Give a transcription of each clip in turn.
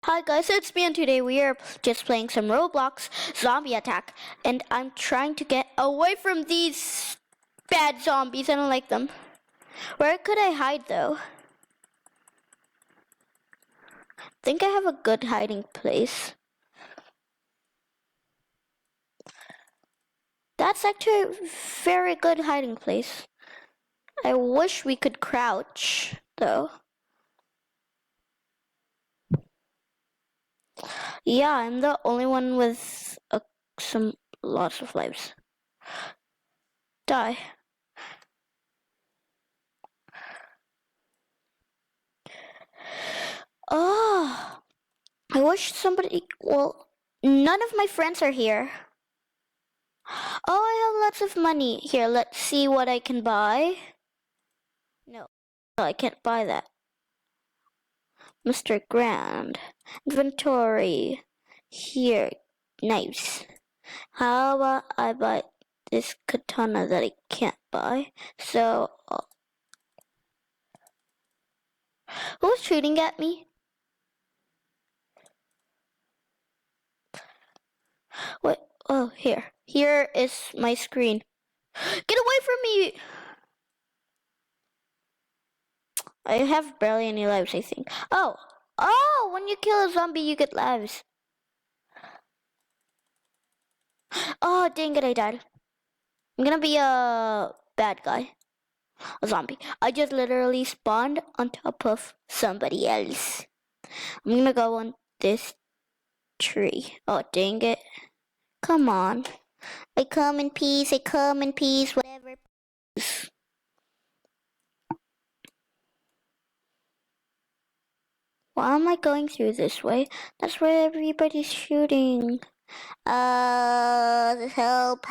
Hi guys, it's me and today we are just playing some Roblox Zombie Attack and I'm trying to get away from these bad zombies. I don't like them. Where could I hide though? Think I have a good hiding place. That's actually a very good hiding place. I wish we could crouch though. Yeah, I'm the only one with some lots of lives. Die. Oh, I wish somebody, well, none of my friends are here. Oh, I have lots of money. Here, let's see what I can buy. No, I can't buy that. Mr. Grand. Inventory. Here, knives. How about I buy this katana that I can't buy? So, who's shooting at me? What? Oh, here. Here is my screen. Get away from me! I have barely any lives, I think. Oh! Oh! When you kill a zombie, you get lives. Oh, dang it, I died. I'm gonna be a bad guy. A zombie. I just literally spawned on top of somebody else. I'm gonna go on this tree. Oh, dang it. Come on. I come in peace, whatever. Why am I going through this way? That's where everybody's shooting. Help, help,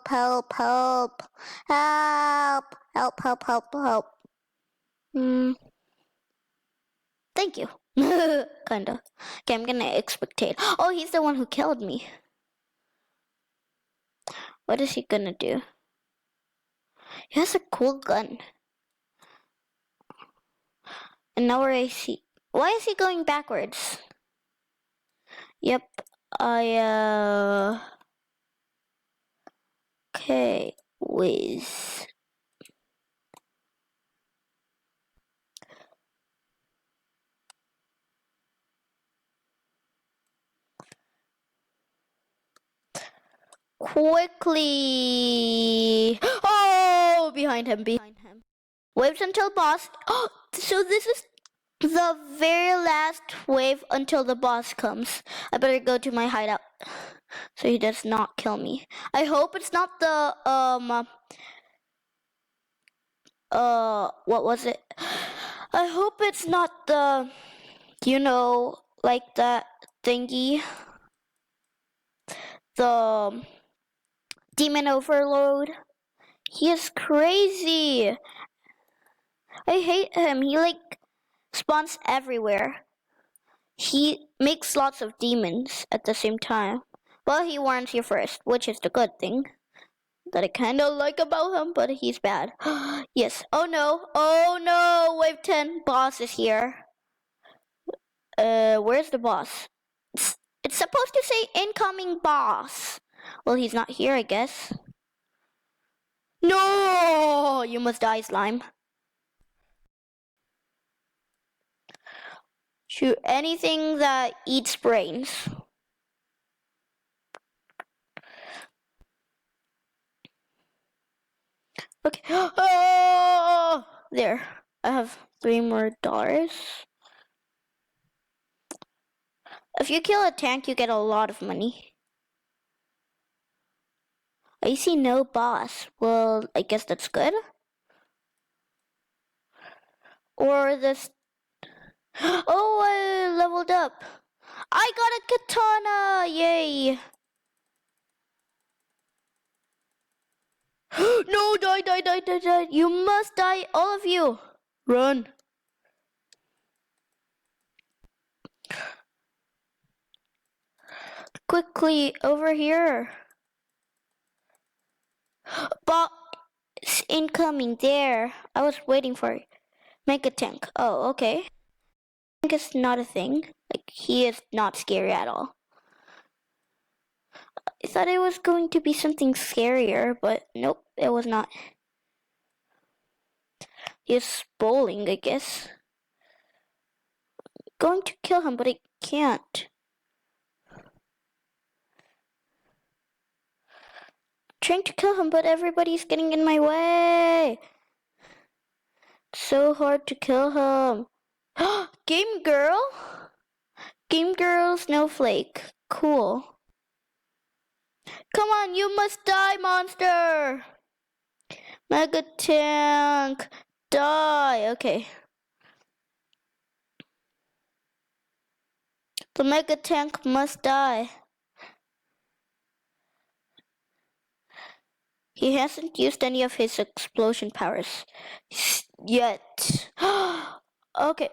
help, help. Help, help, help, help, help. Thank you. Kinda. Okay, I'm gonna expectate. Oh, he's the one who killed me. What is he gonna do? He has a cool gun. And now where is he? Why is he going backwards? Yep, okay, whiz. Quickly. Oh, behind him. Waves until boss. Oh, so this is the very last wave until the boss comes. I better go to my hideout so he does not kill me. I hope it's not the what was it? I hope it's not the, like that thingy, the demon overload. He is crazy. I hate him. He like spawns everywhere. He makes lots of demons at the same time. Well, he warns you first, which is the good thing that I kind of like about him, but he's bad. Yes. Oh no, wave 10, boss is here. Where's the boss? It's supposed to say incoming boss. Well, he's not here, I guess. No, you must die, slime. Shoot anything that eats brains. Okay. Oh, there. I have $3 more. If you kill a tank, you get a lot of money. I see no boss. Well, I guess that's good. Or this. Oh, I leveled up. I got a katana! Yay! No, die. You must die, all of you. Run. Quickly, over here. Boss incoming there. I was waiting for it. Make a tank. Oh, okay. Tank is not a thing. Like, he is not scary at all. I thought it was going to be something scarier, but nope, it was not. He's bowling, I guess. Going to kill him, but I can't. Trying to kill him, but everybody's getting in my way. So hard to kill him. Game Girl? Game Girl Snowflake. Cool. Come on, you must die, monster! Mega Tank, die. Okay. The Mega Tank must die. He hasn't used any of his explosion powers yet. Okay.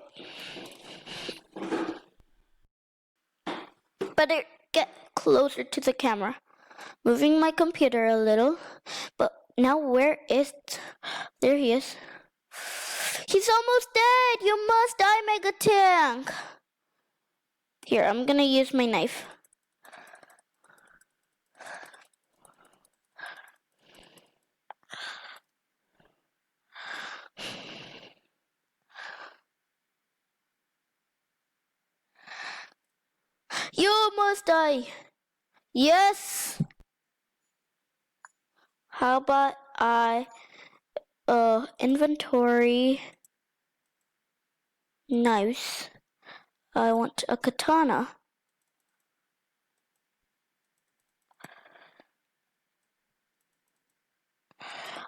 Better get closer to the camera. Moving my computer a little. But now where is... There he is. He's almost dead! You must die, Mega Tank! Here, I'm gonna use my knife. You must die! Yes! How about inventory knives. I want a katana.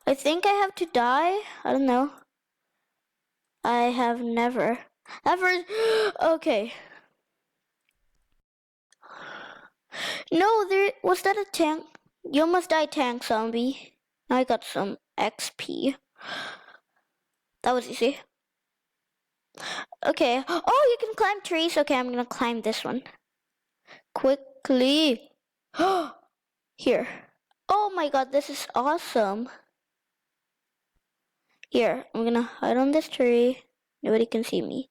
I think I have to die. I don't know. I have never. Okay. No, was that a tank? You must die, tank zombie. I got some XP. That was easy. Okay. Oh, you can climb trees. Okay, I'm gonna climb this one. Quickly. Here. Oh my god, this is awesome. Here, I'm gonna hide on this tree. Nobody can see me.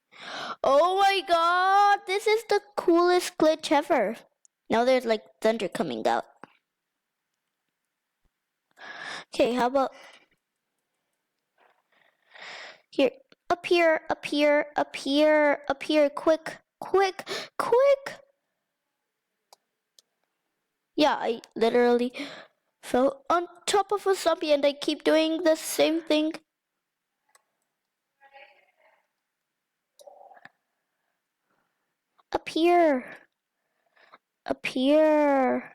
Oh my god, this is the coolest glitch ever. Now there's like thunder coming out. Okay, how about here? Up here, up here, up here, up here, quick, quick, quick. Yeah, I literally fell on top of a zombie and I keep doing the same thing. Up here. Up here.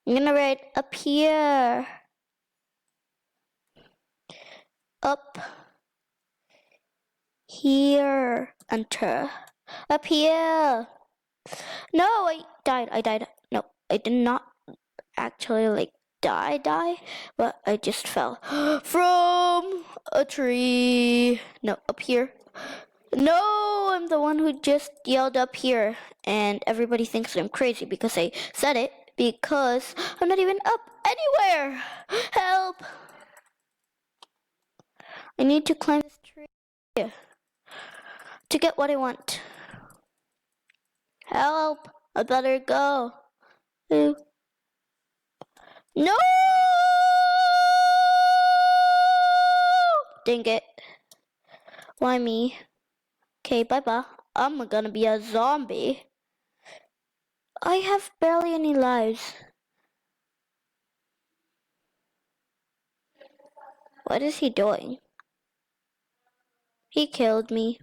I'm gonna write up here. Up here. Enter. Up here. No, I died. No, I did not actually like die, but I just fell from a tree. No, up here. No, I'm the one who just yelled up here, and everybody thinks I'm crazy because I said it, because I'm not even up anywhere. Help! I need to climb this tree to get what I want. Help! I better go. No! Dang it. Why me? Okay, bye-bye. I'm gonna be a zombie. I have barely any lives. What is he doing? He killed me.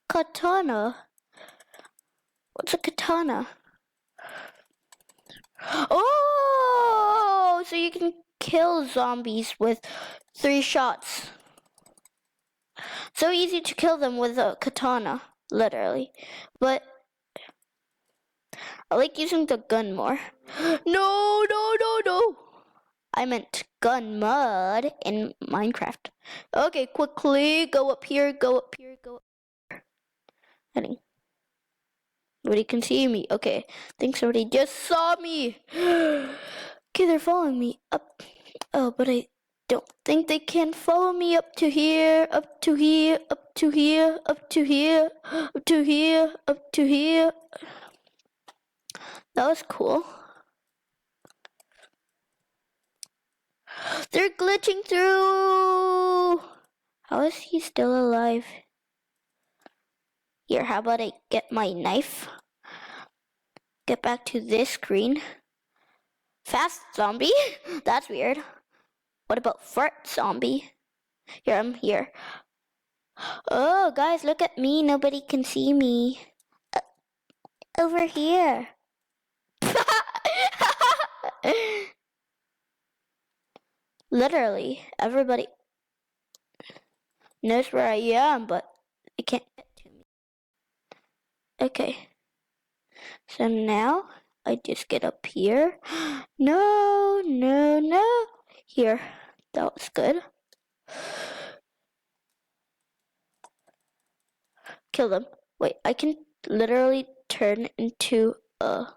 Katana? What's a katana? Oh! So you can kill zombies with 3 shots. So easy to kill them with a katana, literally. But I like using the gun more. No! I meant gun mud in Minecraft. Okay, quickly go up here, go up here. Heading. Nobody can see me. Okay, I think somebody just saw me. Okay, they're following me up. Oh, but I don't think they can follow me up to here, up to here, up to here, up to here, up to here, up to here. That was cool. They're glitching through. How is he still alive? Here, how about I get my knife? Get back to this screen. Fast zombie? That's weird. What about fart zombie? Here, I'm here. Oh, guys, look at me. Nobody can see me. Over here. Literally, everybody knows where I am, but they can't get to me. Okay. So now I just get up here. No, no, no. Here. That was good. Kill them. Wait, I can literally turn into a...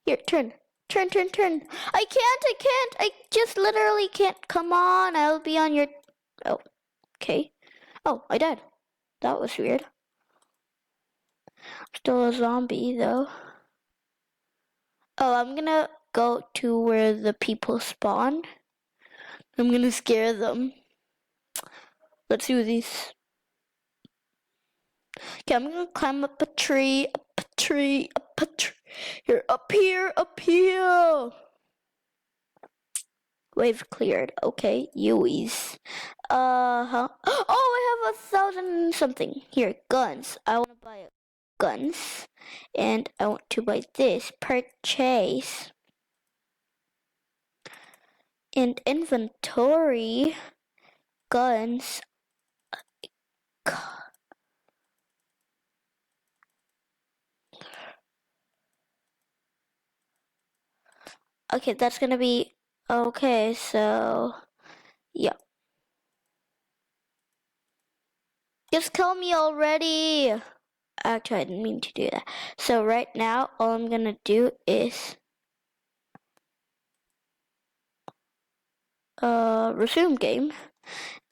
Here, turn. Turn. I can't. I just literally can't. Come on, I'll be on your... Oh, okay. Oh, I died. That was weird. I'm still a zombie, though. Oh, I'm gonna go to where the people spawn. I'm gonna scare them. Let's do this. Okay, I'm gonna climb up a tree, Here, up here. Wave cleared. Okay, Yui's. Oh, I have 1,000 something. Here, guns. I want to buy guns. And I want to buy this. Purchase. And inventory. Guns. Okay, that's gonna be... Okay, so... Yeah. Just kill me already! Actually, I didn't mean to do that. So right now, all I'm gonna do is... resume game.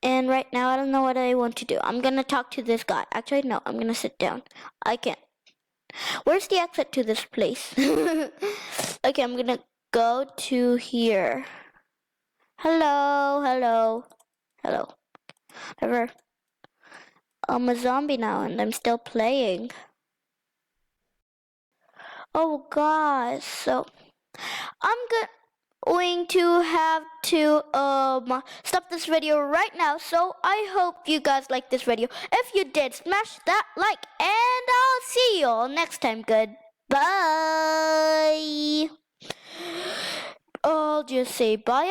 And right now, I don't know what I want to do. I'm gonna talk to this guy. Actually, no, I'm gonna sit down. I can't. Where's the exit to this place? Okay, I'm gonna go to here. Hello. Never. I'm a zombie now and I'm still playing. Oh gosh, so I'm going to have to stop this video right now. So I hope you guys like this video. If you did, smash that like and I'll see you all next time. Goodbye. I'll just say bye.